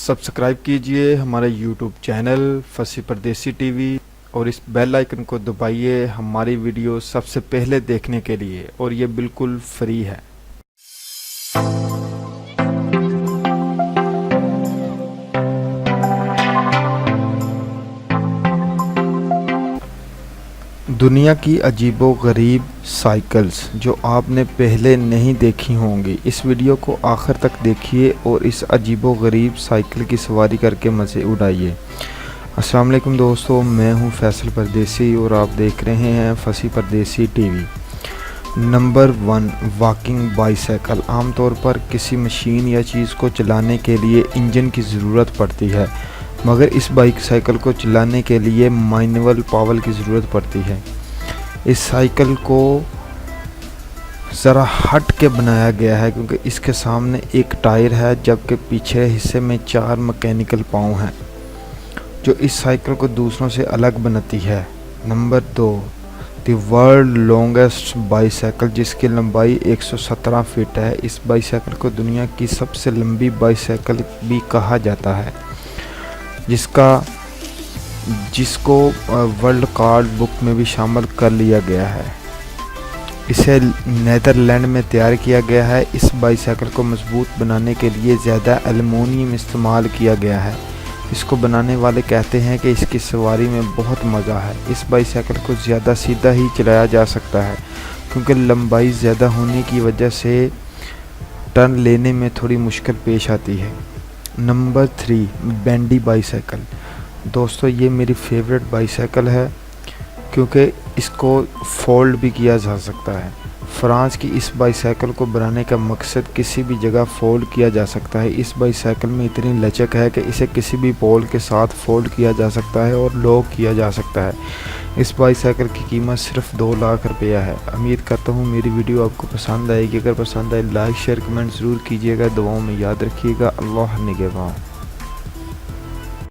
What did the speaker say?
Subscribe कीजिए हमारे YouTube channel फसी परदेसी टीवी और इस बेल आइकन को दबाइए हमारी वीडियो सबसे पहले देखने के लिए, और ये बिल्कुल फ्री है। दुनिया की अजीबो-गरीब साइकिल्स जो आपने पहले नहीं देखी होंगी, इस वीडियो को आखिर तक देखिए और इस अजीबो-गरीब साइकिल की सवारी करके मज़े उड़ाइए। अस्सलाम वालेकुम दोस्तों, मैं हूं फैसल परदेसी और आप देख रहे हैं फसी परदेसी टीवी। Number 1, walking bicycle. आमतौर पर किसी मशीन या चीज़ को चलाने के लिए इंजन की ज़रूरत पड़ती है, मगर इस बाइसाइकिल को चलाने के लिए मैनुअल पावर की ज़रूरत पड़ती है। इस साइकिल को ज़रा हट के बनाया गया है क्योंकि इसके सामने एक टायर है, जबकि पीछे हिस्से में 4 मैकेनिकल पाँव हैं जो इस साइकिल को दूसरों से अलग बनाती है। Number 2, the world longest bicycle, जिसकी लंबाई 117 फीट है। इस बाइसाइकिल को दुनिया की सबसे लंबी बाइसाइकिल भी कहा जाता है, जिसको वर्ल्ड कार्ड बुक में भी शामिल कर लिया गया है। इसे नीदरलैंड में तैयार किया गया है। इस बाइसाइकिल को मजबूत बनाने के लिए ज़्यादा एल्युमिनियम इस्तेमाल किया गया है। इसको बनाने वाले कहते हैं कि इसकी सवारी में बहुत मज़ा है। इस बाइसाइकिल को ज़्यादा सीधा ही चलाया जा सकता है क्योंकि लंबाई ज़्यादा होने की वजह से टर्न लेने में थोड़ी मुश्किल पेश आती है। Number 3, bandy bicycle. दोस्तों, ये मेरी फेवरेट बाइसाइकिल है क्योंकि इसको फोल्ड भी किया जा सकता है। फ्रांस की इस बाइसाइकिल को बनाने का मकसद किसी भी जगह फोल्ड किया जा सकता है। इस बाइसाइकिल में इतनी लचक है कि इसे किसी भी पोल के साथ फोल्ड किया जा सकता है और लॉक किया जा सकता है। इस बाइसाइकिल की कीमत सिर्फ 2 लाख रुपया है। उम्मीद करता हूँ मेरी वीडियो आपको पसंद आएगी। अगर पसंद आए लाइक शेयर कमेंट ज़रूर कीजिएगा। दुआओं में याद रखिएगा। अल्लाह निगहबान।